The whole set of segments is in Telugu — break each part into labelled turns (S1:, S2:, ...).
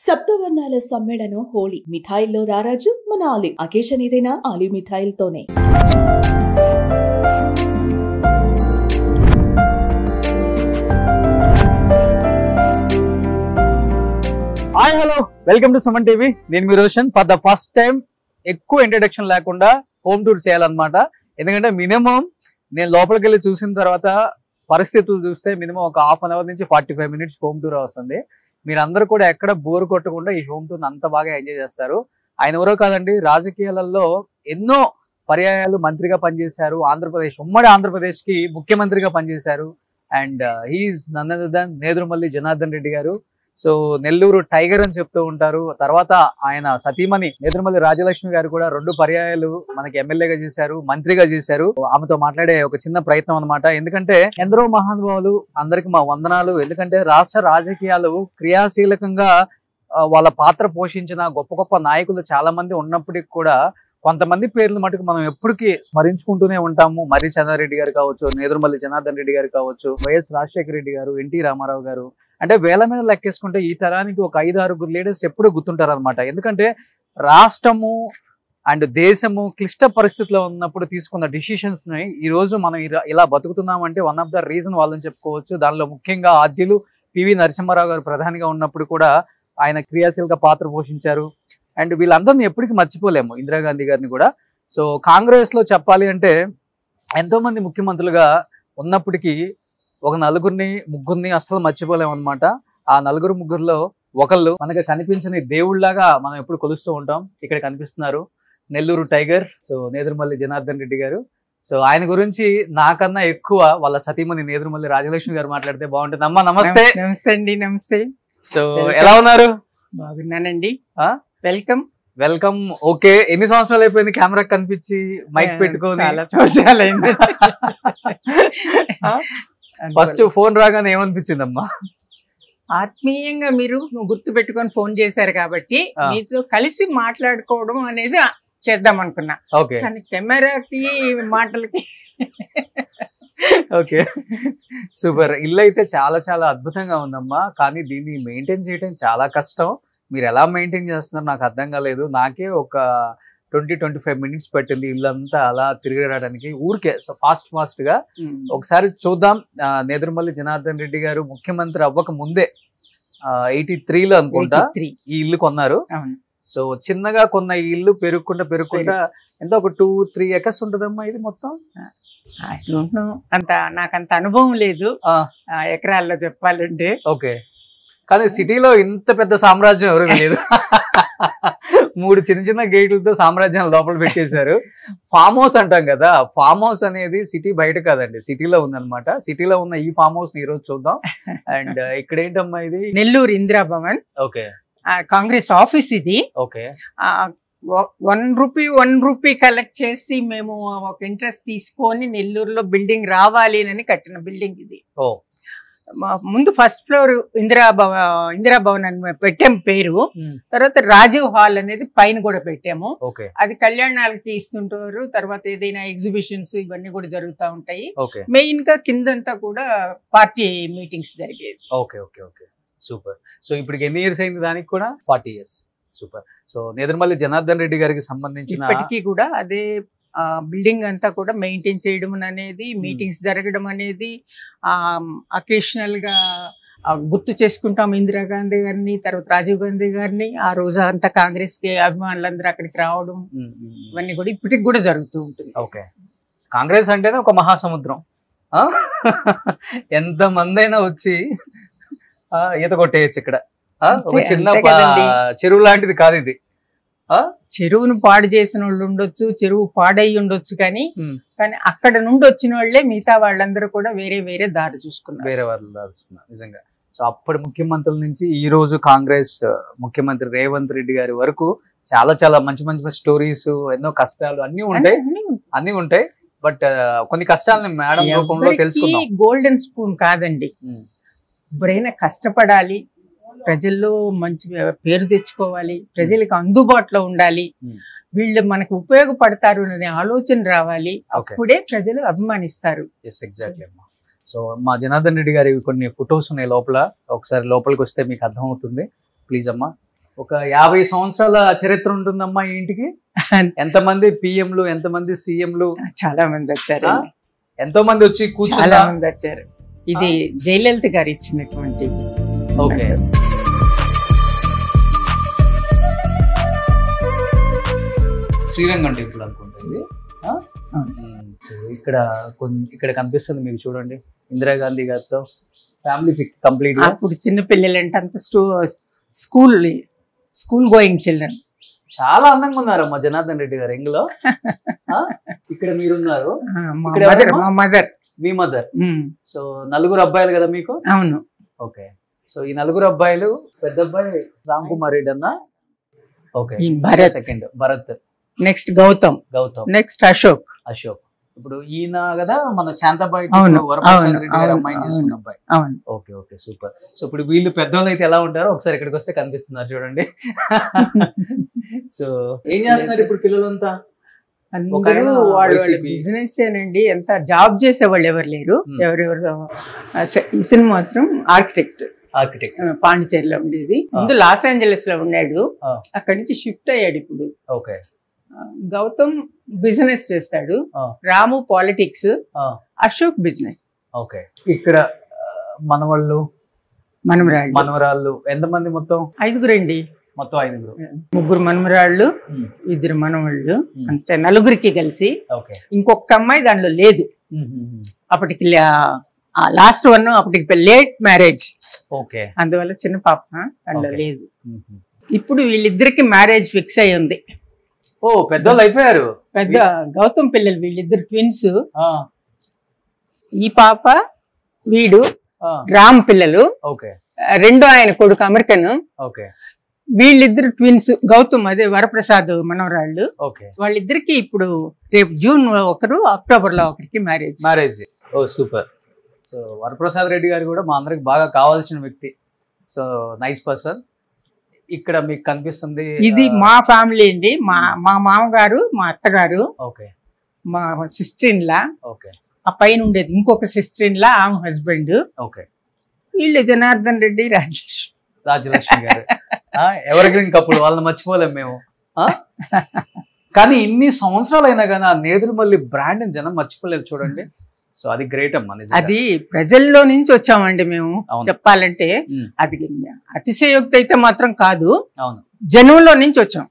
S1: సప్తవర్ణాల సమ్మేళనం హోళీ. మిఠాయిల్లో రారాజు మన ఆలి. అకేషన్ ఏదైనా ఆలి మిఠాయిలతోనే.
S2: Hi hello, welcome to Suman TV. నేను మీ Roshan. For the first time ఎక్కువ ఇంట్రడక్షన్ లేకుండా హోమ్ టూర్ చేయాలన్నమాట. ఎందుకంటే మినిమం నేను లోపలికి వెళ్ళి చూసిన తర్వాత పరిస్థితులు చూస్తే మినిమం ఒక హాఫ్ అన్ అవర్ నుంచి 45 మినిట్స్ హోమ్ టూర్ వస్తుంది. మీరందరూ కూడా ఎక్కడ బోర్ కొట్టకుండా ఈ హోమ్ టూర్ అంత బాగా ఎంజాయ్ చేస్తారు. ఆయన ఎవరో కాదండి, రాజకీయాలలో ఎన్నో పర్యాయాలు మంత్రిగా పనిచేశారు. ఉమ్మడి ఆంధ్రప్రదేశ్ కి ముఖ్యమంత్రిగా పనిచేశారు. And he is none other than Nedurumalli Janardhan Reddy గారు. సో నెల్లూరు టైగర్ అని చెప్తూ ఉంటారు. తర్వాత ఆయన సతీమణి నేదురుమల్లి రాజలక్ష్మి గారు కూడా 2 పర్యాయాలు మనకి ఎమ్మెల్యేగా చేశారు, మంత్రిగా చేశారు. ఆమెతో మాట్లాడే ఒక చిన్న ప్రయత్నం అనమాట. ఎందుకంటే ఎందరో మహానుభావులు, అందరికి మా వందనాలు. ఎందుకంటే రాష్ట్ర రాజకీయాలు క్రియాశీలకంగా వాళ్ళ పాత్ర పోషించిన గొప్ప గొప్ప నాయకులు చాలా మంది ఉన్నప్పటికీ కూడా కొంతమంది పేర్లు మటుకు మనం ఎప్పటికీ స్మరించుకుంటూనే ఉంటాము. మర్రి చంద్రారెడ్డి గారు కావచ్చు, నేదురుమల్లి జనార్దన్ రెడ్డి గారు కావచ్చు, వైఎస్ రాజశేఖర రెడ్డి గారు, ఎన్టీ రామారావు గారు. అంటే వేల మీద లెక్కేసుకుంటే ఈ తరానికి ఒక 5-6 లీడర్స్ ఎప్పుడు గుర్తుంటారు అనమాట. ఎందుకంటే రాష్ట్రము అండ్ దేశము క్లిష్ట పరిస్థితిలో ఉన్నప్పుడు తీసుకున్న డిసిషన్స్ ని ఈ రోజు మనం ఇలా బతుకుతున్నామంటే వన్ ఆఫ్ ద రీజన్ వాళ్ళని చెప్పుకోవచ్చు. దానిలో ముఖ్యంగా ఆద్యులు పివి నరసింహారావు గారు ప్రధానిగా ఉన్నప్పుడు కూడా ఆయన క్రియాశీలక పాత్ర పోషించారు. అండ్ వీళ్ళందరినీ ఎప్పటికీ మర్చిపోలేము, ఇందిరాగాంధీ గారిని కూడా. సో కాంగ్రెస్ లో చెప్పాలి అంటే ఎంతో మంది ముఖ్యమంత్రులుగా ఉన్నప్పటికీ ఒక 4-3 అస్సలు మర్చిపోలేము అనమాట. ఆ 4-3లో ఒకళ్ళు మనకి కనిపించని దేవుళ్లాగా మనం ఎప్పుడు కొలుస్తూ ఉంటాం. ఇక్కడ కనిపిస్తున్నారు నెల్లూరు టైగర్. సో నేదురుమల్లి జనార్దన్ రెడ్డి గారు. సో ఆయన గురించి నాకన్నా ఎక్కువ వాళ్ళ సతీమణి నేదురుమల్లి రాజలక్ష్మి గారు మాట్లాడితే బాగుంటుంది. అమ్మా నమస్తే.
S3: నమస్తే అండి. నమస్తే.
S2: సో ఎలా ఉన్నారు?
S3: బాగున్నానండి. వెల్కమ్.
S2: వెల్కమ్. ఓకే, ఎన్ని సంవత్సరాలు అయిపోయింది కెమెరా కనిపించి మైక్ పెట్టుకొని?
S3: చాలా సంవత్సరాలు అయింది.
S2: ఫస్ట్ ఫోన్ రాగానే ఏమనిపించిందమ్మా?
S3: ఆత్మీయంగా మీరు గుర్తు పెట్టుకొని ఫోన్ చేశారు కాబట్టి మీతో కలిసి మాట్లాడుకోవడం అనేది చేద్దాం అనుకున్నా. కానీ కెమెరాకి మాటలకి
S2: ఓకే, సూపర్. ఇల్లు అయితే చాలా చాలా అద్భుతంగా ఉందమ్మా. కానీ దీన్ని మెయింటైన్ చేయడం చాలా కష్టం. మీరు ఎలా మెయింటైన్ చేస్తున్నారు నాకు అర్థం కాలేదు. నాకే ఒక 20-25 మినిట్స్ పట్టింది ఇల్లంతా అలా తిరగడానికి. ఊరికే ఫాస్ట్ గా ఒకసారి చూద్దాం. నేదురుమల్లి జనార్దన్ రెడ్డి గారు ముఖ్యమంత్రి అవ్వక ముందే 83లో అనుకుంటా ఈ ఇల్లు కొన్నారు. సో చిన్నగా కొన్న ఈ ఇల్లు పెరుగుకుంటా ఎంత ఒక 2-3 ఎకర్స్ ఉంటదమ్మా ఇది మొత్తం?
S3: నాకంత అనుభవం లేదు ఎకరాల్లో చెప్పాలంటే.
S2: ఓకే, కానీ సిటీలో ఇంత పెద్ద సామ్రాజ్యం ఎవరు లేదు. 3 చిన్న గేట్లతో సామ్రాజ్యాన్ని లోపల పెట్టేశారు. ఫామ్ హౌస్ అంటాం కదా, ఫామ్ హౌస్ అనేది సిటీ బయట కాదండి, సిటీలో ఉందన్నమాట. సిటీలో ఉన్న ఈ ఫామ్ హౌస్ ఈ రోజు చూద్దాం. అండ్ ఇక్కడ ఏంటమ్మా ఇది?
S3: నెల్లూరు ఇందిరా భవన్.
S2: ఓకే,
S3: కాంగ్రెస్ ఆఫీస్ ఇది.
S2: ఓకే,
S3: ₹1 కలెక్ట్ చేసి మేము ఒక ఇంట్రెస్ట్ తీసుకొని నెల్లూరులో బిల్డింగ్ రావాలి అని కట్టిన బిల్డింగ్ ఇది. ముందు ఫస్ట్ ఫ్లోర్ ఇందిరా భవన్ అని పెట్టాము పేరు. తర్వాత రాజీవ్ హాల్ అనేది పైన కూడా పెట్టాము. అది కళ్యాణాలకి ఇస్తుంటారు. తర్వాత ఏదైనా ఎగ్జిబిషన్స్ ఇవన్నీ కూడా జరుగుతూ ఉంటాయి. మెయిన్ గా కిందంతా కూడా పార్టీ మీటింగ్స్ జరిగేది.
S2: Okay okay okay, super. So ఇప్పుడు ఎన్ని ఇయర్స్ అయింది దానికి కూడా? 40 years. Super. So Nedurumalli Janardhan Reddy గారికి సంబంధించిన
S3: ఇప్పటికీ కూడా అదే బిల్డింగ్ అంతా కూడా మెయింటైన్ చేయడం అనేది, మీటింగ్స్ జరగడం అనేది, అకేషనల్ గా గుర్తు చేసుకుంటాం ఇందిరాగాంధీ గారిని, తర్వాత రాజీవ్ గాంధీ గారిని. ఆ రోజు అంతా కాంగ్రెస్ కి అభిమానులందరూ అక్కడికి రావడం ఇవన్నీ కూడా ఇప్పటికి కూడా జరుగుతూ ఉంటుంది.
S2: ఓకే, కాంగ్రెస్ అంటేనే ఒక మహాసముద్రం. ఎంత మంది అయినా వచ్చి ఈత కొట్టేయచ్చు ఇక్కడ. ఒక చిన్న చెరువు లాంటిది కాదు ఇది.
S3: చెరువును పాడు చేసిన వాళ్ళు ఉండొచ్చు, చెరువు పాడై ఉండొచ్చు, కానీ అక్కడ నుండి వచ్చిన వాళ్ళే మిగతా వాళ్ళందరూ కూడా వేరే దారి చూసుకున్నారు,
S2: వేరే వాళ్ళు దారి చూసుకున్నారు నిజంగా. సో అప్పటి ముఖ్యమంత్రుల నుంచి ఈ రోజు కాంగ్రెస్ ముఖ్యమంత్రి రేవంత్ రెడ్డి గారి వరకు చాలా చాలా మంచి స్టోరీస్, ఎన్నో కష్టాలు అన్ని ఉంటాయి. బట్ కొన్ని కష్టాలని మేడం రూపంలో తెలుసుకున్నాం.
S3: గోల్డెన్ స్పూన్ కాదండి, ఎవరైనా కష్టపడాలి, ప్రజల్లో మంచి పేరు తెచ్చుకోవాలి, ప్రజలకు అందుబాటులో ఉండాలి, వీళ్ళు మనకు ఉపయోగపడతారు అనే ఆలోచన రావాలి. అప్పుడే ప్రజలు అభిమానిస్తారు.
S2: సో మా జనార్దన్ రెడ్డి గారి కొన్ని ఫొటోస్ ఉన్నాయి లోపల. ఒకసారి లోపలికి వస్తే మీకు అర్థమవుతుంది. ప్లీజ్ అమ్మా. ఒక 50 సంవత్సరాల చరిత్ర ఉంటుందమ్మా ఈ ఇంటికి. ఎంతమంది పిఎంలు, ఎంతమంది సీఎంలు,
S3: చాలా మంది వచ్చారు,
S2: ఎంతో మంది వచ్చి
S3: చాలా
S2: కూర్చున్నా.
S3: మంది వచ్చారు. ఇది జయలలిత గారు ఇచ్చినటువంటి.
S2: ఓకే, శ్రీరంగం టెంపుల్ అనుకుంటా ఇది. ఇక్కడ కనిపిస్తుంది మీకు, చూడండి ఇందిరాగాంధీ గారితో ఫ్యామిలీ పిక్ కంప్లీట్.
S3: అప్పుడు చిన్న పిల్లలు అంటే అంత స్కూల్ గోయింగ్ చిల్డ్రన్.
S2: చాలా అందంగా ఉన్నారు మా జనార్దన్ రెడ్డి గారు ఎంగులో. ఇక్కడ మీరున్నారు,
S3: మా మదర్,
S2: మీ మదర్. సో 4 అబ్బాయిలు కదా మీకు?
S3: అవును.
S2: ఓకే, సో ఈ 4 అబ్బాయిలు, పెద్ద అబ్బాయి రామ్ కుమార్ రెడ్డి అన్న, okay, second Bharat, next Gautam, next Ashok. ఇప్పుడు ఈయన కదా మన శాంతాబాయి వరప్రసాద్ రెడ్డి గారి అమ్మాయిని చేసుకున్న అబ్బాయి. Okay okay, super. సో ఇప్పుడు వీళ్ళు పెద్దవాళ్ళు అయితే ఎలా ఉంటారో ఒకసారి ఇక్కడికి వస్తే కనిపిస్తున్నారు చూడండి. సో ఏం చేస్తున్నారు ఇప్పుడు పిల్లలంతా?
S3: బిజినెస్ ఏనండి, ఎంత జాబ్ చేసే వాళ్ళు ఎవరు లేరు. ఎవరెవరు, ఇతను మాత్రం ఆర్కిటెక్ట్ పాండిచేరిలో ఉండేది. ముందు లాస్ ఏంజలస్ లో ఉన్నాడు, అక్కడి నుంచి షిఫ్ట్ అయ్యాడు ఇప్పుడు.
S2: ఓకే,
S3: గౌతమ్ బిజినెస్ చేస్తాడు, రాము పాలిటిక్స్, అశోక్ బిజినెస్.
S2: ఓకే, ఇక్కడ మనవాళ్ళు మనవరాళ్ళు ఎంతమంది? మొత్తం 5 అండి. మొత్తం 5,
S3: 3 మనమరాళ్ళు, 2 మనవాళ్ళు, అంటే 4కి కలిసి. ఇంకొక అమ్మాయి దానిలో లేదు అప్పటికి, లాస్ట్ వన్ అప్పటికి లేట్ మ్యారేజ్.
S2: ఓకే,
S3: అందువల్ల చిన్న పాప దానిలో లేదు. ఇప్పుడు వీళ్ళిద్దరికి మ్యారేజ్ ఫిక్స్ అయి ఉంది.
S2: ఓ, పెద్దోళ్ళు అయిపోయారు.
S3: పెద్ద గౌతమ్ పిల్లలు వీళ్ళిద్దరు ట్విన్స్. ఈ పాప వీడు రామ్ పిల్లలు. రెండో ఆయన కొడుకు అమెరికన్. వీళ్ళిద్దరు ట్విన్స్. గౌతమ్ అదే వరప్రసాద్ మనవరాళ్ళు. వాళ్ళిద్దరికి ఇప్పుడు రేపు జూన్ ఒకరు, అక్టోబర్ లో ఒకరికి మ్యారేజ్.
S2: ఓ సూపర్. సో వరప్రసాద్ రెడ్డి గారు కూడా మా అందరికి బాగా కావాల్సిన వ్యక్తి. So nice person. ఇక్కడ మీకు కనిపిస్తుంది
S3: ఇది మా ఫ్యామిలీ అండి. మా మామగారు, మా అత్తగారు, మా సిస్టర్ ఇన్ లా, ఆ పైన ఉండేది ఇంకొక సిస్టర్ ఇన్ లా, ఆమె హస్బెండ్. వీళ్ళు జనార్దన్ రెడ్డి,
S2: రాజలక్ష్మి గారు. ఎవరిగ్రీన్ కపుల్, వాళ్ళని మర్చిపోలేం మేము. కానీ ఇన్ని సంవత్సరాలు అయినా కానీ ఆ నేదురుమల్లి బ్రాండ్ జనం మర్చిపోలేదు చూడండి. సో అది గ్రేట్ అమ్మా.
S3: అది ప్రజల్లో నుంచి వచ్చామండి మేము. చెప్పాలంటే అది అతిశయోక్తి అయితే మాత్రం కాదు, జనంలో నుంచి వచ్చాం.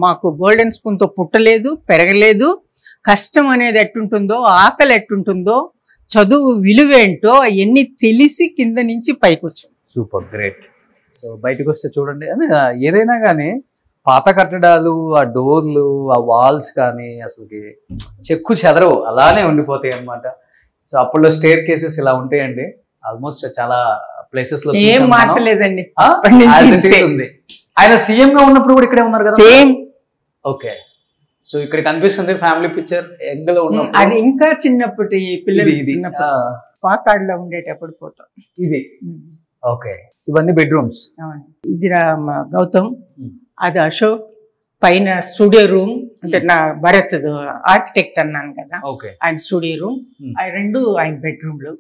S3: మాకు గోల్డెన్ స్పూన్ తో పుట్టలేదు, పెరగలేదు. కష్టం అనేది ఎట్టుంటుందో, ఆకలి ఎట్టుంటుందో, చదువు విలువేంటో అవన్నీ తెలిసి కింద నుంచి పైకి వచ్చాం.
S2: Super, great. సో బయటకు వస్తే చూడండి, ఏదైనా కానీ పాత కట్టడాలు, ఆ డోర్లు, ఆ వాల్స్ కానీ అసలుకి చెక్కు చెదరవు, అలానే ఉండిపోతాయి అన్నమాట. సో అప్పట్లో స్టేర్ కేసెస్ ఇలా ఉంటాయండి. ఆల్మోస్ట్ చాలా ప్లేసెస్ లో
S3: ఏం మార్చలేదండి.
S2: ఉంది. ఆయన సీఎం గా ఉన్నప్పుడు కూడా ఇక్కడే ఉన్నారు కదా.
S3: సేమ్.
S2: ఓకే, సో ఇక్కడ కనిపిస్తుంది ఫ్యామిలీ పిక్చర్ ఎంగలో ఉన్న.
S3: అది ఇంకా చిన్నప్పటి పిల్లలు, పాకాడులో ఉండేటప్పుడు ఫోటో ఇది.
S2: ఓకే, ఇవన్నీ బెడ్రూమ్స్.
S3: ఇది గౌతమ్, అది అశోక్. పైన స్టూడియో రూమ్, అంటే నా భరత్ ఆర్కిటెక్ట్ అన్నాను కదా, ఆయన స్టూడియో రూమ్. అవి 2 ఆయన బెడ్రూమ్లు.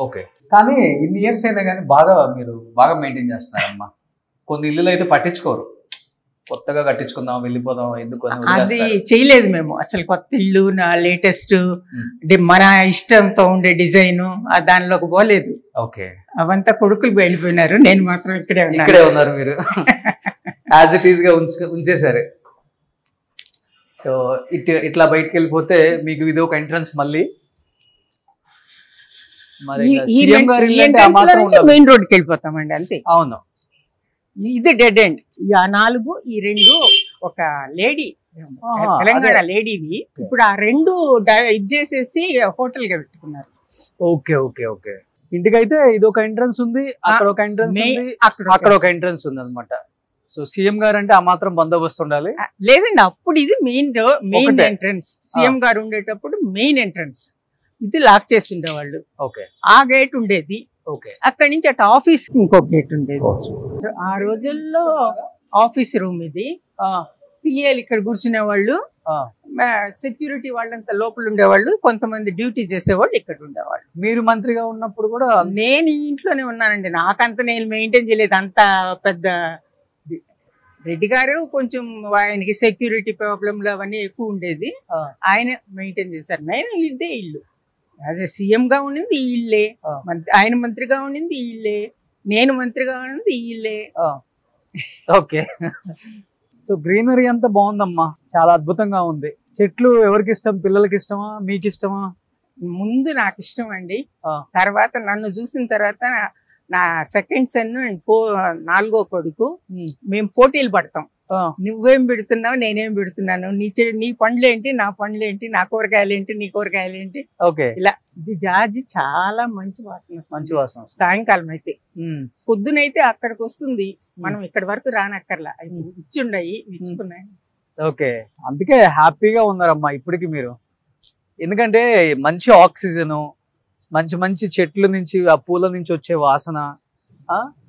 S2: ఓకే, కానీ ఇన్ని ఇయర్స్ అయినా కానీ మీరు బాగా మెయింటైన్ చేస్తున్నారమ్మా. కొన్ని ఇల్లులు అయితే పట్టించుకోరు, కొత్తగా కట్టించుకుందాం వెళ్ళిపోదాం ఎందుకు
S3: అది చేయలేదు మేము. అసలు కొత్త ఇల్లు, నా లేటెస్ట్ మన ఇష్టంతో ఉండే డిజైన్ దానిలోకి పోలేదు.
S2: ఓకే,
S3: అవంతా కొడుకులు వెళ్ళిపోయినారు, నేను మాత్రం ఇక్కడే
S2: ఉన్నారు. మీరు యాజ్ ఇట్ ఈస్ గా ఉంచేసారు. సో ఇట్లా బయటకు వెళ్ళిపోతే మీకు ఇది ఒక ఎంట్రన్స్. మళ్ళీ
S3: మెయిన్ రోడ్కి వెళ్ళిపోతామండి అంతే.
S2: అవును,
S3: ఇది డెడ్ ఎండ్. ఆ 4, ఈ 2 ఒక లేడీ, తెలంగాణ లేడీవి. ఇప్పుడు ఆ 2 ఇది చేసేసి హోటల్ గా పెట్టుకున్నారు.
S2: ఓకే ఓకే ఓకే, ఇంటికైతే ఇది ఒక ఎంట్రన్స్ ఉంది, అక్కడ ఒక ఎంట్రన్స్ ఉంది, అక్కడ ఒక ఎంట్రన్స్ ఉంది అనమాట. సో సీఎం గారు అంటే ఆ మాత్రం బందోబస్తు ఉండాలి.
S3: లేదండి, అప్పుడు ఇది మెయిన్ ఎంట్రన్స్. సీఎం గారు ఉండేటప్పుడు మెయిన్ ఎంట్రన్స్ ఇది లాక్ చేసి ఉండేవాళ్ళు.
S2: ఓకే,
S3: ఆ గేట్ ఉండేది. అక్కడి నుంచి అటు ఆఫీస్ కి ఇంకొక గేట్ ఉండేది. ఆ రోజుల్లో ఆఫీస్ రూమ్ ఇది. పిఏలు ఇక్కడ కూర్చునే వాళ్ళు, సెక్యూరిటీ వాళ్ళంతా లోపల ఉండేవాళ్ళు, కొంతమంది డ్యూటీ చేసేవాళ్ళు ఇక్కడ ఉండేవాళ్ళు.
S2: మీరు మంత్రిగా ఉన్నప్పుడు కూడా?
S3: నేను ఈ ఇంట్లోనే ఉన్నానండి. నాకంత నేను మెయింటైన్ చేయలేదు, అంత పెద్ద రెడ్డి గారు కొంచెం ఆయనకి సెక్యూరిటీ ప్రాబ్లంలు అవన్నీ ఎక్కువ ఉండేది, ఆయన మెయింటైన్ చేశారు. నేను ఇదే ఇల్లు యాజ్ ఎ సీఎం గా ఉండింది ఈ ఇల్లే, ఆయన మంత్రిగా ఉండింది ఈ ఇల్లే, నేను మంత్రిగా ఉండింది ఈ ఇల్లే.
S2: ఓకే. సో గ్రీనరీ అంతా బాగుందమ్మా, చాలా అద్భుతంగా ఉంది. చెట్లు ఎవరికి ఇష్టం? పిల్లలకి ఇష్టమా, మీకు ఇష్టమా?
S3: ముందు నాకు ఇష్టం అండి, తర్వాత నన్ను చూసిన తర్వాత నా సెకండ్ సన్ అండ్ 4వ కొడుకు మేము పోటీలు పడతాం. నువ్వేం పెడుతున్నావు, నేనేం పెడుతున్నాను, నీ పండ్లేంటి, నా పండ్లేంటి, నా కూరగాయలేంటి, నీ కూరగాయలేంటి, ఇలా. ఇది జాజి చాలా మంచి వాసన,
S2: మంచి వాసన.
S3: సాయంకాలం అయితే, పొద్దునైతే అక్కడికి వస్తుంది, మనం ఇక్కడ వరకు రానక్కర్లా, ఇచ్చుండయి ఇచ్చుకున్నాయి.
S2: ఓకే, అందుకే హ్యాపీగా ఉన్నారమ్మా ఇప్పటికి మీరు. ఎందుకంటే మంచి ఆక్సిజన్, మంచి మంచి చెట్ల నుంచి, ఆ పూల నుంచి వచ్చే వాసన.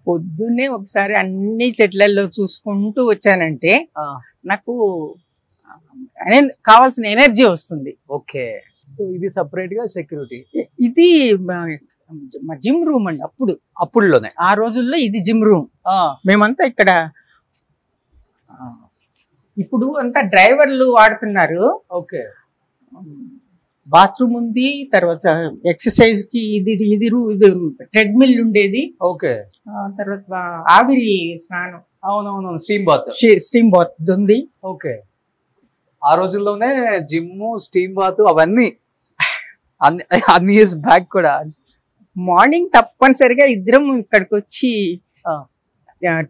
S3: పొద్దున్నే ఒకసారి అన్ని చెట్లలో చూసుకుంటూ వచ్చానంటే నాకు కావాల్సిన ఎనర్జీ వస్తుంది.
S2: ఓకే, సో ఇది సపరేట్ గా సెక్యూరిటీ.
S3: ఇది జిమ్ రూమ్ అండి. అప్పుడులోనే ఆ రోజుల్లో ఇది జిమ్ రూమ్. మేమంతా ఇక్కడ, ఇప్పుడు అంతా డ్రైవర్లు వాడుతున్నారు.
S2: ఓకే,
S3: బాత్రూమ్ ఉంది, తర్వాత ఎక్సర్సైజ్ కి ఇది ట్రెడ్మిల్ ఉండేది.
S2: ఓకే,
S3: తర్వాత ఆవిరి స్నానం,
S2: అవునవును,
S3: స్టీమ్ బాత్ ఉంది.
S2: ఓకే, ఆ రోజుల్లోనే జిమ్, స్టీమ్ బాత్ అవన్నీ అన్ని ఇయర్స్ బ్యాక్ కూడా.
S3: మార్నింగ్ తప్పనిసరిగా ఇద్దరం ఇక్కడికి వచ్చి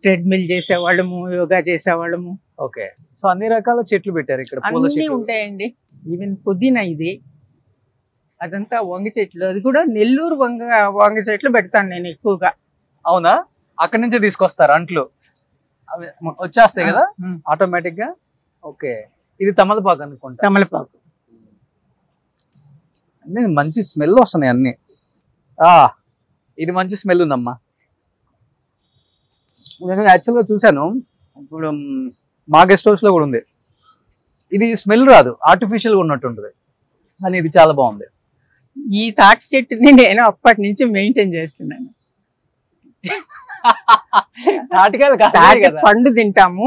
S3: ట్రెడ్మిల్ చేసేవాళ్ళము, యోగా చేసేవాళ్ళము.
S2: ఓకే, సో అన్ని రకాల చెట్లు పెట్టారు ఇక్కడ,
S3: అన్ని ఉంటాయండి. ఈవెన్ పుదీనా, ఇది అదంతా వంగ చెట్లు, అది కూడా నెల్లూరు వంగ చెట్లు పెడతాను నేను ఎక్కువగా.
S2: అవునా? అక్కడి నుంచే తీసుకొస్తారు అంట్లు, అవి వచ్చేస్తాయి కదా ఆటోమేటిక్ గా. ఓకే, ఇది తమలపాకు అనుకుంటా.
S3: తమలపాకు
S2: అన్ని మంచి స్మెల్ వస్తున్నాయి అన్ని. ఇది మంచి స్మెల్ ఉందమ్మా. నేను యాక్చువల్గా చూసాను, ఇప్పుడు మా గెస్ట్ హౌస్ లో కూడా ఉంది. ఇది స్మెల్ రాదు, ఆర్టిఫిషియల్ గా ఉన్నట్టుంటుంది, కానీ ఇది చాలా బాగుంది.
S3: ఈ తాటి చెట్టుని నేను అప్పటి నుంచి మెయింటైన్ చేస్తున్నాను. తాటి పండు తింటాము,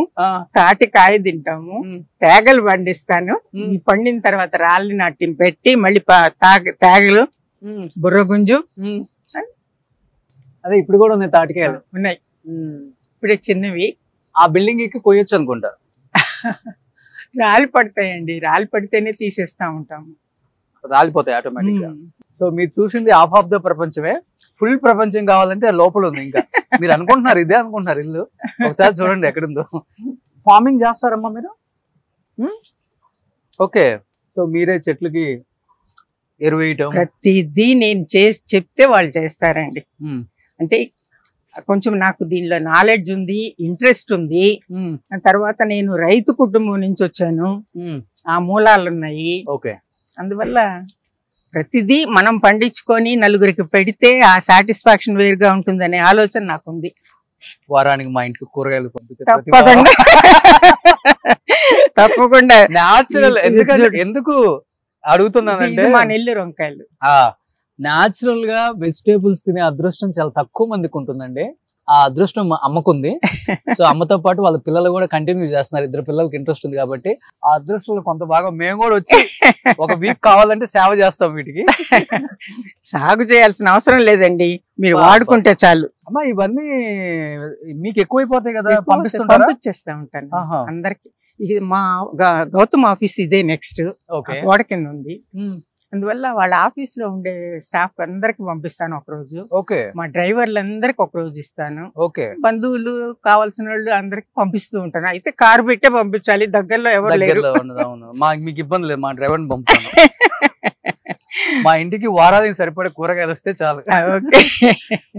S3: తాటికాయ తింటాము, తేగలు పండిస్తాను. ఈ పండిన తర్వాత రాళ్ళని నాటి పెట్టి మళ్ళీ తేగలు, బుర్రగుంజు,
S2: అదే ఇప్పుడు కూడా ఉన్నాయి, తాటికాయలు
S3: ఉన్నాయి. ఇప్పుడే చిన్నవి.
S2: ఆ బిల్డింగ్ ఎక్కి కొయ్యొచ్చు అనుకుంటా.
S3: రాళ్ళు పడతాయండి, రాళ్ళు పడితేనే తీసేస్తా ఉంటాము,
S2: రాలిపోతాయి ఆటోమేటిక్ గా. సో మీరు చూసింది హాఫ్ ఆఫ్ ద ప్రపంచమే, ఫుల్ ప్రపంచం కావాలంటే లోపల ఉంది. ఇంకా మీరు అనుకుంటున్నారు ఇదే అనుకుంటున్నారు ఇల్లు, ఒకసారి చూడండి ఎక్కడుందో. ఫార్మింగ్ చేస్తారమ్మా మీరు? ఓకే, సో మీరే చెట్లకి ఎరువు వేయటం
S3: ప్రతిదీ నేను చేసి చెప్తే వాళ్ళు చేస్తారండి. అంటే కొంచెం నాకు దీనిలో నాలెడ్జ్ ఉంది, ఇంట్రెస్ట్ ఉంది. తర్వాత నేను రైతు కుటుంబం నుంచి వచ్చాను, ఆ మూలాలు ఉన్నాయి.
S2: ఓకే,
S3: అందువల్ల ప్రతిదీ మనం పండించుకొని నలుగురికి పెడితే ఆ సాటిస్ఫాక్షన్ వేరుగా ఉంటుందనే ఆలోచన నాకుంది.
S2: వారానికి మా ఇంటికి కూరగాయలు పంపితే
S3: తప్పకుండా
S2: న్యాచురల్. ఎందుకు అడుగుతున్నానంటే,
S3: మా నెల్లూరు వంకాయలు
S2: న్యాచురల్ గా వెజిటేబుల్స్ తినే అదృష్టం చాలా తక్కువ మందికి ఉంటుందండి. ఆ అదృష్టం అమ్మకుంది. సో అమ్మతో పాటు వాళ్ళ పిల్లలు కూడా కంటిన్యూ చేస్తున్నారు, 2 పిల్లలకి ఇంట్రెస్ట్ ఉంది కాబట్టి. ఆ అదృష్టంలో కొంత భాగం మేము కూడా వచ్చి ఒక వీక్ కావాలంటే సేవ చేస్తాం. వీటికి
S3: సాగు చేయాల్సిన అవసరం లేదండి, మీరు వాడుకుంటే చాలు.
S2: అమ్మా ఇవన్నీ మీకు ఎక్కువైపోతాయి కదా,
S3: పంపించేస్తా ఉంటాను అందరికి. ఇది మా గౌతమ్ ఆఫీస్, ఇదే నెక్స్ట్ గోడ కింద ఉంది. అందువల్ల వాళ్ళ ఆఫీస్ లో ఉండే స్టాఫ్ అందరికి పంపిస్తాను ఒకరోజు.
S2: ఓకే,
S3: మా డ్రైవర్లందరికి ఒక రోజు ఇస్తాను.
S2: ఓకే,
S3: బంధువులు కావాల్సిన వాళ్ళు అందరికి పంపిస్తూ ఉంటాను. అయితే కారు పెట్టే పంపించాలి, దగ్గరలో ఎవరు లేరు.
S2: మీకు ఇబ్బంది లేదు, మా డ్రైవర్ని పంపుతాను. మా ఇంటికి వారానికి సరిపడే కూరగాయలు వస్తే చాలు.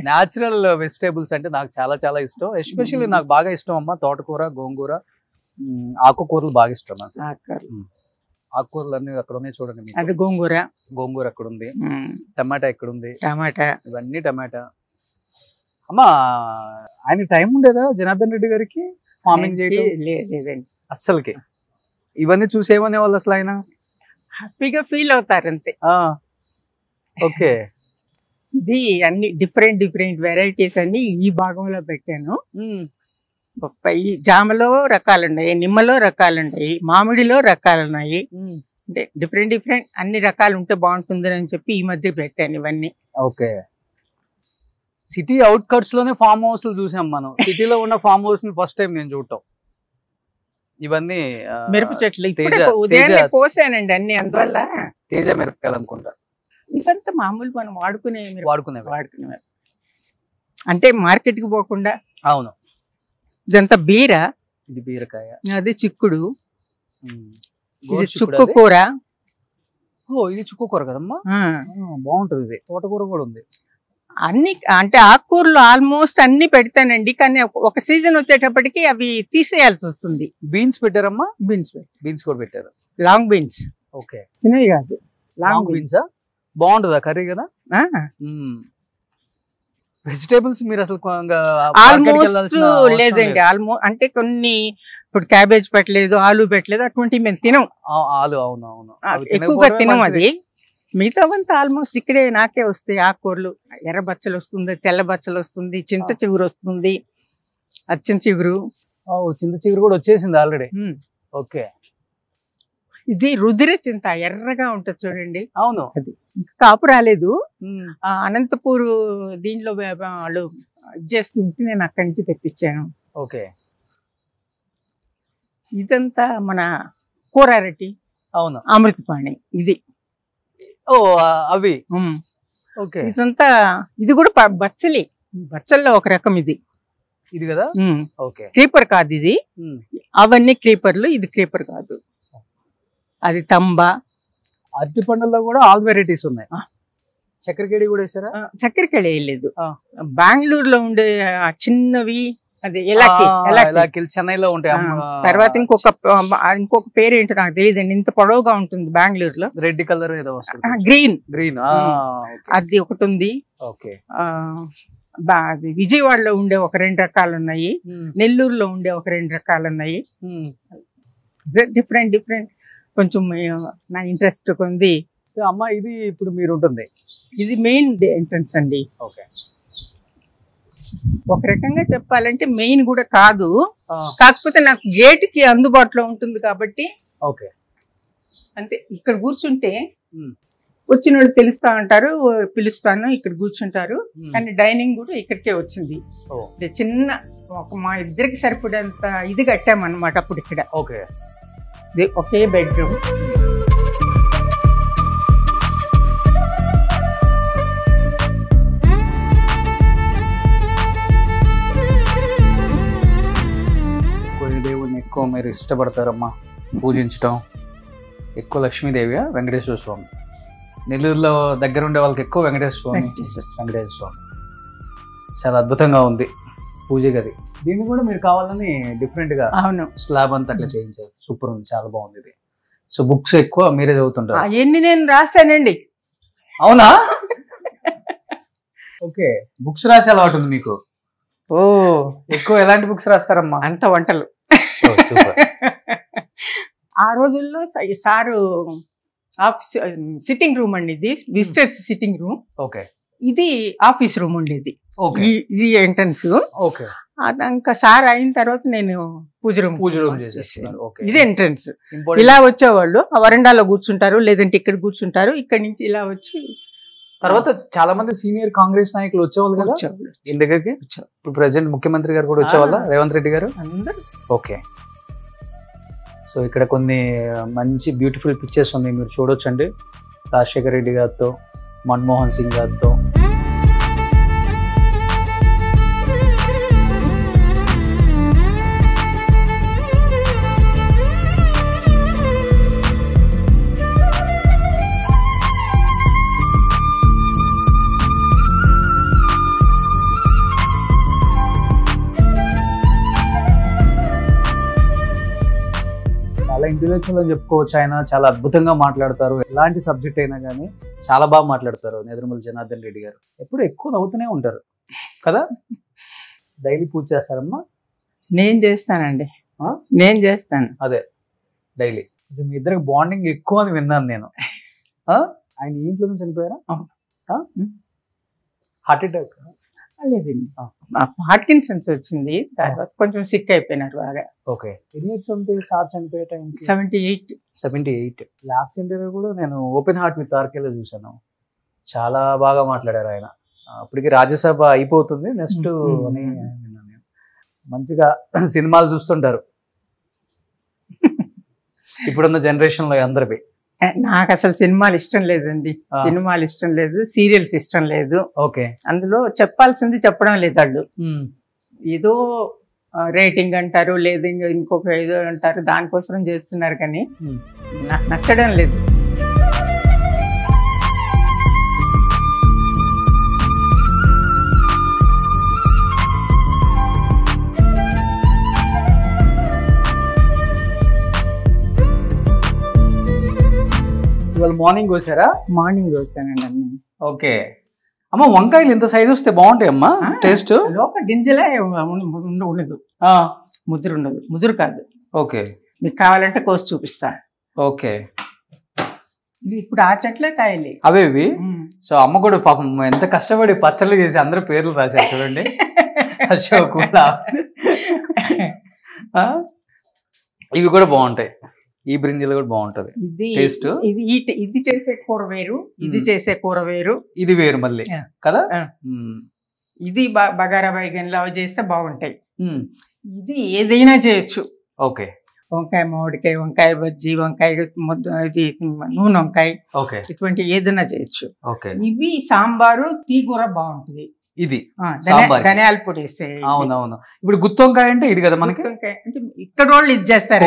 S2: న్యాచురల్ వెజిటేబుల్స్ అంటే నాకు చాలా చాలా ఇష్టం. ఎస్పెషల్లీ నాకు బాగా ఇష్టం అమ్మ తోటకూర, గోంగూర, ఆకుకూరలు బాగా ఇష్టం నాకు. ఆకుకూరలు అన్ని అక్కడ ఉన్నాయి చూడండి.
S3: అది గోంగూర
S2: అక్కడ ఉంది, టమాటా ఎక్కడ ఉంది,
S3: టమాటా
S2: ఇవన్నీ టమాటా. అమ్మా ఆయన టైం ఉండేదా జనార్దన్ రెడ్డి గారికి ఫార్మింగ్ చేయడం?
S3: లేదండి
S2: అస్సలకి. ఇవన్నీ చూసేమనే వాళ్ళు అసలు ఆయన
S3: హ్యాపీగా ఫీల్ అవుతారు అంతే.
S2: ఓకే,
S3: ఇది అన్ని డిఫరెంట్ వెరైటీస్ అన్ని ఈ భాగంలో పెట్టాను. బొప్పాయి, జామలో రకాలు ఉన్నాయి, నిమ్మలో రకాలు ఉన్నాయి, మామిడిలో రకాలు ఉన్నాయి. అంటే డిఫరెంట్ అన్ని రకాలు ఉంటే బాగుంటుంది అని చెప్పి ఈ మధ్య పెట్టాను ఇవన్నీ.
S2: ఓకే. సిటీ అవుట్కట్స్ లోనే ఫామ్ హౌస్ చూసాం మనం. సిటీలో ఉన్న ఫామ్ హౌస్ ని ఫస్ట్ టైం నేను చూడటం. ఇవన్నీ
S3: మిరప చెట్లు ఉదయాన్నే కోసానండి అన్ని, అందువల్ల
S2: తేజ మిరపకాయలు అనుకుంటా.
S3: ఇవంతా మామూలు మనం వాడుకునేవారు, అంటే మార్కెట్ కి పోకుండా.
S2: అవును.
S3: ఇదంతా బీర,
S2: ఇది బీరకాయ,
S3: అది చిక్కుడు, ఇది చుక్కు కూర.
S2: ఇది చుక్కు కూర కదమ్మా, బాగుంటది. ఇది తోటకూర కూడా ఉంది.
S3: అన్ని అంటే ఆకుకూరలు ఆల్మోస్ట్ అన్ని పెడతానండి, కానీ ఒక సీజన్ వచ్చేటప్పటికి అవి తీసేయాల్సి వస్తుంది.
S2: బీన్స్ పెట్టారమ్మా? బీన్స్ కూడా పెట్టారు.
S3: Long beans.
S2: ఓకే.
S3: తినేవి కాదు,
S2: లాంగ్ బీన్స్. బాగుంటుందా కర్రీ కదా? వెజిటేబుల్స్ మీరు అసలు
S3: ఆల్మోస్ట్ లేదండి. అంటే కొన్ని ఇప్పుడు క్యాబేజ్ పెట్టలేదు, ఆలు పెట్టలేదు, అటువంటి మేము తినం.
S2: ఆలు అవును అవును
S3: ఎక్కువగా తినం. అది మిగతావంతా ఆల్మోస్ట్ ఇక్కడే నాకే వస్తాయి. ఆకుకూరలు ఎర్ర బచ్చలు వస్తుంది, తెల్ల బచ్చలు వస్తుంది, చింత చిగురు వస్తుంది, అచ్చిన చిగురు.
S2: చింత చిగురు కూడా వచ్చేసింది ఆల్రెడీ. ఓకే.
S3: ఇది రుధిర చింత, ఎర్రగా ఉంటది చూడండి.
S2: అవును.
S3: అది ఇంకా కాపు రాలేదు. అనంతపూర్ దీంట్లో వాళ్ళు చేస్తుంటే నేను అక్కడి నుంచి తెప్పించాను.
S2: ఓకే.
S3: ఇదంతా మన కూర అరటి.
S2: అవును.
S3: అమృతపాణి ఇది.
S2: అవి. ఓకే.
S3: ఇదంతా ఇది కూడా బచ్చల్లో ఒక రకం ఇది
S2: కదా. ఓకే.
S3: క్రీపర్ కాదు ఇది, అవన్నీ క్రీపర్లు, ఇది క్రీపర్ కాదు. అది తంబ.
S2: అరటి పండుల్లో కూడా ఆల్ వెరైటీస్ ఉన్నాయి. చక్కెరకేళి కూడా వేసారా?
S3: చక్కెరకేళి వేయలేదు. బెంగళూరులో ఉండే చిన్నవి, అది ఎలాకి
S2: చెన్నైలో ఉంటాయి.
S3: తర్వాత ఇంకొక పేరు ఏంటో నాకు తెలియదండి, ఇంత పొడవుగా ఉంటుంది బెంగళూరులో.
S2: రెడ్ కలర్ ఏదో వస్తుంది. గ్రీన్
S3: అది ఒకటి ఉంది.
S2: ఓకే.
S3: అది విజయవాడలో ఉండే ఒక 2 రకాలు ఉన్నాయి, నెల్లూరులో ఉండే ఒక 2 రకాలు ఉన్నాయి. డిఫరెంట్ కొంచెం నా ఇంట్రెస్ట్ ఉంది.
S2: అమ్మ ఇది ఇప్పుడు మీరు ఉంటుంది,
S3: ఇది మెయిన్ ఎంట్రన్స్ అండి.
S2: ఓకే.
S3: ఒక రకంగా చెప్పాలంటే మెయిన్ కూడా కాదు, కాకపోతే నాకు గేట్ కి అందుబాటులో ఉంటుంది కాబట్టి.
S2: ఓకే.
S3: అంతే. ఇక్కడ కూర్చుంటే వచ్చిన వాళ్ళు తెలుస్తా ఉంటారు, పిలుస్తాను, ఇక్కడ కూర్చుంటారు. కానీ డైనింగ్ కూడా ఇక్కడికే వచ్చింది. చిన్న మా ఇద్దరికి సరిపడేంత ఇది కట్టామన్నమాట అప్పుడు ఇక్కడ.
S2: ఓకే.
S3: ఒకే బెడ్రూమ్.
S2: దేవుడిని ఎక్కువ మీరు ఇష్టపడతారమ్మా పూజించటం? ఎక్కువ లక్ష్మీదేవియా వెంకటేశ్వర స్వామి? నెల్లూరులో దగ్గర ఉండే వాళ్ళకి ఎక్కువ వెంకటేశ్వర స్వామి. చాలా అద్భుతంగా ఉంది పూజ గది. దీన్ని కూడా మీరు కావాలని డిఫరెంట్ గా స్లాబ్ అంతా అట్లా చేయించారు. సూపర్ ఉంది, చాలా బాగుంది ఇది. సో బుక్స్ ఎక్కువ మీరే చదువుతుంటారు?
S3: అవన్నీ నేను రాశానండి.
S2: అవునా? ఓకే. బుక్స్ రాసే అలవాటు ఉంది మీకు? ఎక్కువ ఎలాంటి బుక్స్ రాస్తారమ్మా?
S3: అంత వంటలు. ఆ రోజుల్లో సారు ఆఫీస్ సిట్టింగ్ రూమ్ అండి, ఇది విజిటర్స్ సిట్టింగ్ రూమ్.
S2: ఓకే.
S3: ఇది ఆఫీస్ రూమ్ ఉండేది. ఇది ఎంట్రన్స్.
S2: ఓకే.
S3: ఇంకా సార్ అయిన తర్వాత నేను పూజ రూమ్
S2: చేసేసాను.
S3: ఇది ఎంట్రన్స్. ఇలా వచ్చేవాళ్ళు ఆ వరండాలో కూర్చుంటారు, లేదంటే ఇక్కడ కూర్చుంటారు. ఇక్కడ నుంచి ఇలా వచ్చి
S2: తర్వాత చాలా మంది సీనియర్ కాంగ్రెస్ నాయకులు వచ్చేవాళ్ళు కదా ఇంటి దగ్గరికి. ఇప్పుడు ప్రెసిడెంట్ ముఖ్యమంత్రి గారు కూడా వచ్చేవాళ్ళ, రేవంత్ రెడ్డి గారు అందరు. ఓకే. సో ఇక్కడ కొన్ని మంచి బ్యూటిఫుల్ పిక్చర్స్ ఉన్నాయి, మీరు చూడొచ్చండి. రాజశేఖర రెడ్డి గారితో, మన్మోహన్ సింగ్ గారితో. ఇంటలెక్చువల్ అని చెప్పుకోవచ్చు. ఆయన చాలా అద్భుతంగా మాట్లాడతారు, ఎలాంటి సబ్జెక్ట్ అయినా కానీ చాలా బాగా మాట్లాడతారు. నేదురుమల్లి జనార్దన్ రెడ్డి గారు ఎప్పుడు ఎక్కువ నవ్వుతూనే ఉంటారు కదా. డైలీ పూజ చేస్తారమ్మా?
S3: నేను చేస్తానండి, నేను చేస్తాను.
S2: అదే డైలీ. మీ ఇద్దరికి బాండింగ్ ఎక్కువ అని విన్నాను నేను. ఆయన ఇంట్లో నుంచి చనిపోయారా? Heart attack?
S3: లేదండి, పార్కిన్సన్స్ వచ్చింది, తర్వాత కొంచెం సిక్ అయిపోయినారు బాగా.
S2: ఓకే. ఎన్ని ఇయర్స్ ఉంటే సార్ చనిపోయే టైం?
S3: 78.
S2: లాస్ట్ ఇంటర్వ్యూ కూడా నేను ఓపెన్ హార్ట్ విత్ ఆర్కేలో చూశాను. చాలా బాగా మాట్లాడారు ఆయన. అప్పటికి రాజ్యసభ అయిపోతుంది నెక్స్ట్ అని విన్నాను నేను. మంచిగా సినిమాలు చూస్తుంటారు ఇప్పుడున్న జనరేషన్ లో అందరివి.
S3: నాకు అసలు సినిమాలు ఇష్టం లేదండి, సినిమాలు ఇష్టం లేదు, సీరియల్స్ ఇష్టం లేదు.
S2: ఓకే. అందులో
S3: చెప్పాల్సింది చెప్పడం లేదు వాళ్ళు. ఏదో రేటింగ్ అంటారు, లేదు ఇంకొక ఏదో అంటారు, దానికోసం చేస్తున్నారు కానీ నాకు నచ్చడం లేదు.
S2: ఇవాళ మార్నింగ్ కోసారా?
S3: మార్నింగ్ కోసానండి అన్ని.
S2: ఓకే. అమ్మ వంకాయలు ఇంత సైజు వస్తే బాగుంటాయి అమ్మా, టేస్ట్.
S3: లోపల గింజలే ఉండదు, ముదురు ఉండదు, ముదురు కాదు.
S2: ఓకే.
S3: మీకు కావాలంటే కోసి చూపిస్తా.
S2: ఓకే.
S3: ఇవి ఇప్పుడు ఆ చెట్లే కాయలే
S2: అవే ఇవి. సో అమ్మ కూడా పాపం ఎంత కష్టపడి పచ్చళ్ళు చేసి అందరూ పేర్లు రాశారు చూడండి. అశోక్ ఇవి కూడా బాగుంటాయి, ఈ బ్రింజలు కూడా బాగుంటది. టేస్ట్
S3: ఇది చేసే కూర వేరు, ఇది చేసే కూర వేరు,
S2: ఇది వేరు మళ్ళీ కదా.
S3: ఇది బగారా బైగన్లు అవి చేస్తే బాగుంటాయి, ఇది ఏదైనా చేయొచ్చు.
S2: ఓకే.
S3: వంకాయ మామిడికాయ, వంకాయ బజ్జీ, వంకాయ ముద్ద, ఇది నూనె వంకాయ, ఇటువంటి ఏదైనా చేయొచ్చు. ఇవి సాంబారు, తీగూర బాగుంటుంది.
S2: ఇది
S3: ధనియాల పొడి వేస్తే.
S2: అవునవును. ఇప్పుడు గుత్తి వంకాయ అంటే ఇది కదా మనకి,
S3: అంటే ఇక్కడ వాళ్ళు ఇది చేస్తారు,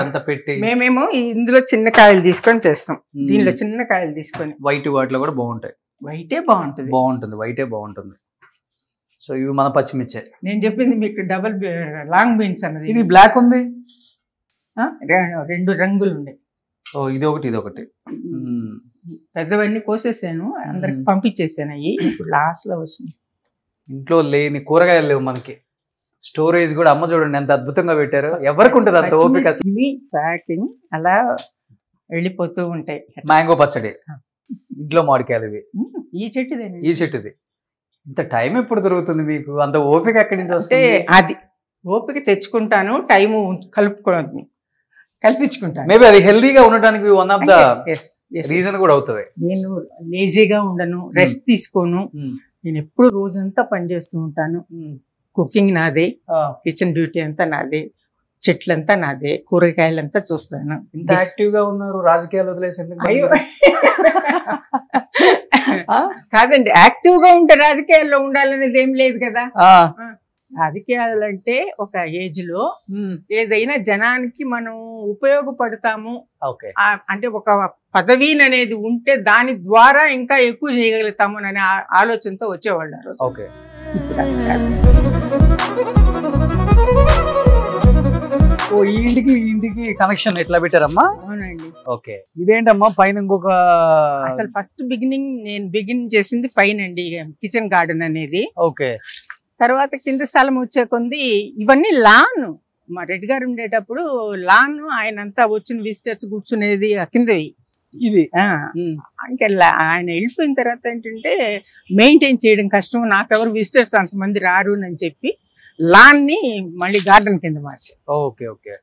S2: అంత పెట్టి.
S3: మేమేమో ఇందులో చిన్న కాయలు తీసుకొని చేస్తాం, దీనిలో చిన్న కాయలు తీసుకొని.
S2: వైట్ వాటిలో కూడా బాగుంటాయి.
S3: వైటే బాగుంటుంది,
S2: వైటే బాగుంటుంది. సో ఇవి మన పచ్చిమిర్చే.
S3: నేను చెప్పింది మీకు డబుల్ లాంగ్ బీన్స్ అన్నది.
S2: ఇది బ్లాక్ ఉంది,
S3: 2 రంగులు ఉన్నాయి.
S2: ఇది ఒకటి, ఇది ఒకటి.
S3: పెద్దవన్నీ కోసేసాను, అందరికి పంపించేసాను. అవి ఇప్పుడు లాస్ట్ లో వస్తున్నాయి.
S2: ఇంట్లో లేని కూరగాయలు లేవు మనకి, స్టోరేజ్ కూడా అమ్మ చూడండి ఎంత అద్భుతంగా పెట్టారు. ఎవరికి ఉంటుంది అంత ఓపిక.
S3: ఇవి ప్యాకింగ్ అలా వెళ్ళిపోతూ ఉంటాయి.
S2: మ్యాంగో పచ్చడి, ఇంట్లో మామిడికాయలు ఇవి.
S3: ఈ
S2: చెట్టుది. ఇంత టైం ఎప్పుడు దొరుకుతుంది మీకు? అంత ఓపిక ఎక్కడి నుంచి వస్తే?
S3: అది ఓపిక తెచ్చుకుంటాను, టైము కల్పించుకుంటాను.
S2: మేబీ అది హెల్దీగా ఉండడానికి వన్ ఆఫ్ ద రీజన్ కూడా అవుతుంది.
S3: నేను లేజీగా ఉండను, రెస్ట్ తీసుకోను. నేను ఎప్పుడు రోజంతా పనిచేస్తూ ఉంటాను. కుకింగ్ నాదే, కిచెన్ డ్యూటీ అంతా నాదే, చెట్లంతా నాదే, కూరగాయలంతా చూస్తాను.
S2: ఇంత యాక్టివ్ గా ఉన్నారు, రాజకీయాలు వదిలేసి?
S3: అయ్యో కాదండి, యాక్టివ్ గా ఉంటే రాజకీయాల్లో ఉండాలనేది ఏం లేదు కదా. రాజకీయాలు అంటే ఒక ఏజ్ లో ఏదైనా జనానికి మనం ఉపయోగపడతాము, అంటే ఒక పదవీని అనేది ఉంటే దాని ద్వారా ఇంకా ఎక్కువ చేయగలుగుతాము అనే ఆలోచనతో వచ్చేవాళ్ళు ఆ రోజు.
S2: ఈ ఇంటికి కనెక్షన్ ఎట్లా పెట్టారమ్మా?
S3: అవునండి.
S2: ఓకే. ఇదేంటమ్మా పైన ఇంకొక,
S3: అసలు ఫస్ట్ నేను చేసింది పైన అండి, కిచెన్ గార్డెన్ అనేది.
S2: ఓకే.
S3: తర్వాత కింద స్థలం వచ్చే కొంది ఇవన్నీ లాన్. మా రెడ్డి గారు ఉండేటప్పుడు లాన్, ఆయన అంతా వచ్చిన విజిటర్స్ కూర్చునేది కిందవి.
S2: ఇది
S3: అంటే ఆయన వెళ్ళిపోయిన తర్వాత ఏంటంటే మెయింటైన్ చేయడం కష్టం, నాకెవరు విజిటర్స్ అంతమంది రారు అని చెప్పి లాన్ ని మళ్ళీ గార్డెన్ కింద మార్చి.
S2: ఓకే. ఓకే.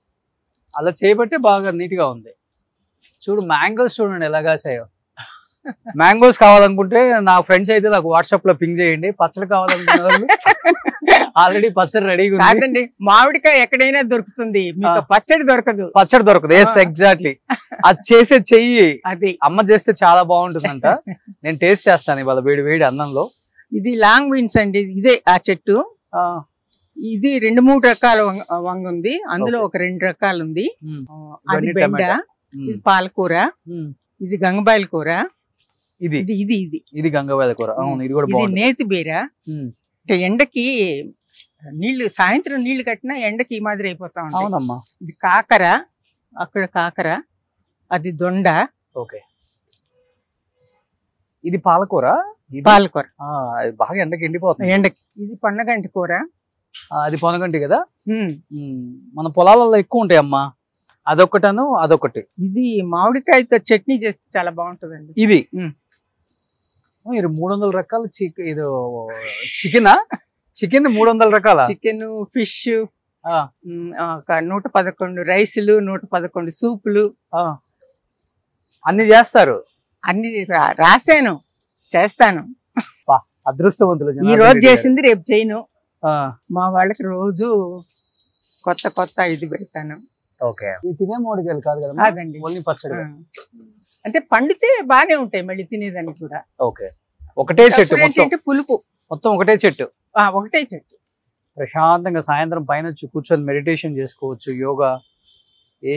S2: అలా చేయబట్టే బాగా నీట్ గా ఉంది. చూడు మ్యాంగోస్ చూడండి ఎలా కాసాయో. మ్యాంగోస్ కావాలనుకుంటే నా ఫ్రెండ్స్ అయితే నాకు వాట్సాప్ లో పింగ్ చేయండి. పచ్చడి కావాలనుకునే వాళ్ళు ఆల్రెడీ పచ్చడి రెడీగా
S3: ఉంది. మామిడికాయ ఎక్కడైనా దొరుకుతుంది, పచ్చడి దొరకదు.
S2: Yes exactly. అది చేసే చెయ్యి అది అమ్మ చేస్తే చాలా బాగుంటుందంట. నేను టేస్ట్ చేస్తాను ఇవాళ వేడి వేడి అన్నంలో.
S3: ఇది లాంగ్ బీన్స్ అండి, ఇదే ఆ చెట్టు. ఇది 2-3 రకాల వంగ ఉంది, అందులో ఒక 2 రకాలు ఉంది. అది బెండ, ఇది పాలకూర, ఇది గంగబాయిల కూర, ఇది
S2: గంగబాయిల కూర. ఇది కూడా
S3: నేతి బీర. అంటే ఎండకి నీళ్లు, సాయంత్రం నీళ్లు కట్టినా ఎండకి ఈ మాదిరి అయిపోతా ఉంటాయి.
S2: అవునమ్మా.
S3: ఇది కాకర, అక్కడ కాకర, అది దొండ.
S2: ఓకే. ఇది పాలకూర. బాగా ఎండకి ఎండిపోతుంది.
S3: ఎండకి ఇది పొన్నగంటి కూర.
S2: అది పొనగంటి కదా, మన పొలాలలో ఎక్కువ ఉంటాయి అమ్మా. అదొకటను అదొకటి.
S3: ఇది మామిడికాయతో చట్నీ చేస్తే చాలా బాగుంటుందండి.
S2: మీరు 300 రకాల ఇది చికెన్ 300 రకాల
S3: చికెన్, ఫిష్, 111 రైసులు, 111 సూపులు
S2: అన్ని చేస్తారు.
S3: అన్ని రాశాను, చేస్తాను.
S2: అదృష్టవంతులు.
S3: ఈ రోజు చేసింది రేపు చేయను. మా వాళ్ళకి రోజు కొత్త కొత్త ఇది పెడతాను.
S2: ఓకే, తినే మోడికాయలు కాదు కదా?
S3: కాదండి,
S2: ఓన్లీ పచ్చడి.
S3: అంటే పండితే బానే ఉంటాయి మళ్ళీ తినేదానికి కూడా.
S2: ఓకే, ఒకటే చెట్టు
S3: అంటే పులుపు
S2: మొత్తం ఒకటే చెట్టు.
S3: ఒకటే చెట్టు.
S2: ప్రశాంతంగా సాయంత్రం పైన కూర్చొని మెడిటేషన్ చేసుకోవచ్చు, యోగా, ఏ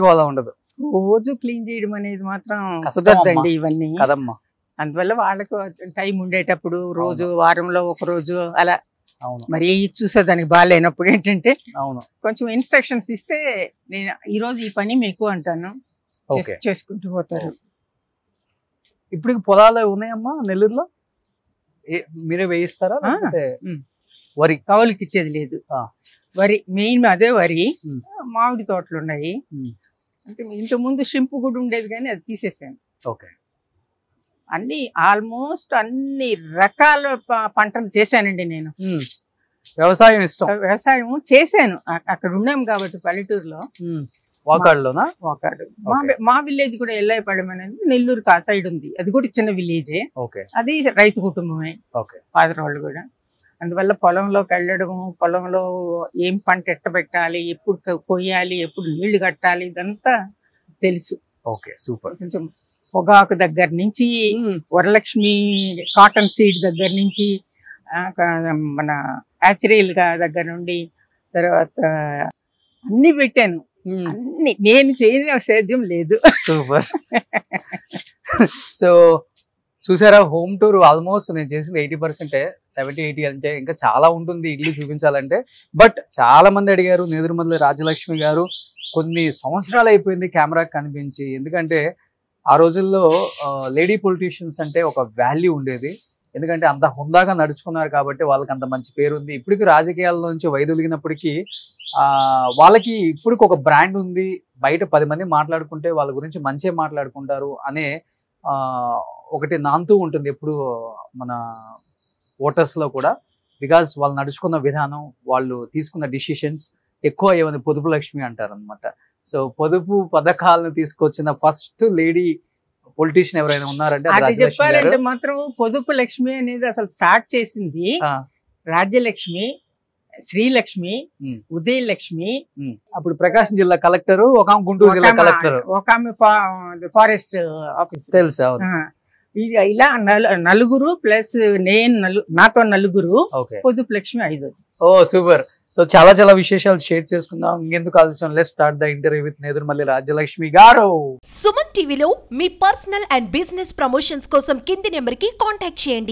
S2: గోళ ఉండదు.
S3: రోజు క్లీన్ చేయడం అనేది మాత్రం కుదరదండి ఇవన్నీ
S2: కదమ్మా.
S3: అందువల్ల వాళ్ళకు టైం ఉండేటప్పుడు రోజు వారంలో ఒక రోజు అలా.
S2: అవును,
S3: మరి చూసేదానికి బాగాలేనప్పుడు ఏంటంటే
S2: అవును
S3: కొంచెం ఇన్స్ట్రక్షన్స్ ఇస్తే నేను ఈ రోజు ఈ పని మీకు అంటాను, చేసుకుంటూ పోతారు.
S2: ఇప్పుడు పొలాలు ఉన్నాయమ్మా నెల్లూరులో? మీరే వేయిస్తారా?
S3: వరి కౌలుకి ఇచ్చేది లేదు. వరి మెయిన్ అదే వరి. మామిడి తోటలు ఉన్నాయి. అంటే ఇంత ముందు షింపు కూడా ఉండేది కానీ అది తీసేసాను.
S2: ఓకే,
S3: అన్ని ఆల్మోస్ట్ అన్ని రకాల పంటలు చేశానండి నేను.
S2: వ్యవసాయం ఇష్టం?
S3: వ్యవసాయం చేశాను. అక్కడ ఉన్నాం కాబట్టి పల్లెటూరులో.
S2: వాకాడులోనా?
S3: వాకాడు. మా విలేజ్ కూడా ఎల్లాయిపాళెం అనేది నెల్లూరుకి ఆ సైడ్ ఉంది. అది కూడా చిన్న విలేజే. అది రైతు కుటుంబమే ఫాదర్ వాళ్ళు కూడా. అందువల్ల పొలంలోకి వెళ్ళడము, పొలంలో ఏం పంట ఎట్ట పెట్టాలి, ఎప్పుడు కొయ్యాలి, ఎప్పుడు నీళ్లు కట్టాలి, ఇదంతా తెలుసు.
S2: Okay, super.
S3: కొంచెం పొగాకు దగ్గర నుంచి, వరలక్ష్మి కాటన్ సీడ్ దగ్గర నుంచి, మన యాచరీల్ దగ్గర నుండి, తర్వాత అన్ని పెట్టాను. అన్ని నేను చేయని సేద్యం లేదు.
S2: సూపర్. సో చూసారా, హోమ్ టూర్ ఆల్మోస్ట్ నేను చేసింది 80%, 70-80 అంటే ఇంకా చాలా ఉంటుంది ఇల్లు చూపించాలంటే. బట్ చాలా మంది అడిగారు, నేదురుమల్లి రాజ్యలక్ష్మి గారు కొన్ని సంవత్సరాలు అయిపోయింది కెమెరాకి కనిపించి. ఎందుకంటే ఆ రోజుల్లో లేడీ పొలిటీషియన్స్ అంటే ఒక వాల్యూ ఉండేది. ఎందుకంటే అంత హుందాగా నడుచుకున్నారు కాబట్టి వాళ్ళకి అంత మంచి పేరు ఉంది. ఇప్పటికి రాజకీయాల నుంచి వైదొలిగినప్పటికీ వాళ్ళకి ఇప్పటికి ఒక బ్రాండ్ ఉంది. బయట 10 మంది మాట్లాడుకుంటే వాళ్ళ గురించి మంచిగా మాట్లాడుకుంటారు అనే ఒకటి నాంతూ ఉంటుంది ఎప్పుడు మన ఓటర్స్లో కూడా. బికాజ్ వాళ్ళు నడుచుకున్న విధానం, వాళ్ళు తీసుకున్న డిసిషన్స్ ఎక్కువ ఏమైనా పొదుపు లక్ష్మి అంటారు అనమాట. సో పొదుపు పథకాలను తీసుకొచ్చిన ఫస్ట్ లేడీ పొలిటీషియన్ ఎవరైనా ఉన్నారంటే
S3: అది చెప్పాలంటే మాత్రం పొదుపు లక్ష్మి అనేది అసలు స్టార్ట్ చేసింది రాజ్యలక్ష్మి, శ్రీలక్ష్మి, ఉదయలక్ష్మి.
S2: అప్పుడు ప్రకాశం జిల్లా కలెక్టర్, ఒక గుంటూరు జిల్లా కలెక్టర్,
S3: ఒక ఫారెస్ట్ ఆఫీసర్
S2: తెలుసా.
S3: ఇలా నలుగురు ప్లస్ నాతో నలుగురు, పొదుపు లక్ష్మి 5.
S2: ఓ సూపర్. సో చాలా చాలా విశేషాలు షేర్ చేసుకుందాం. ఇంకెందుకు ఆలస్యం, let's start the interview with Nedurumalli Rajyalakshmi గారు.
S4: సుమన్ టీవీలో మీ పర్సనల్ అండ్ బిజినెస్ ప్రమోషన్స్ కోసం కింది నెంబర్ కి కాంటాక్ట్ చేయండి.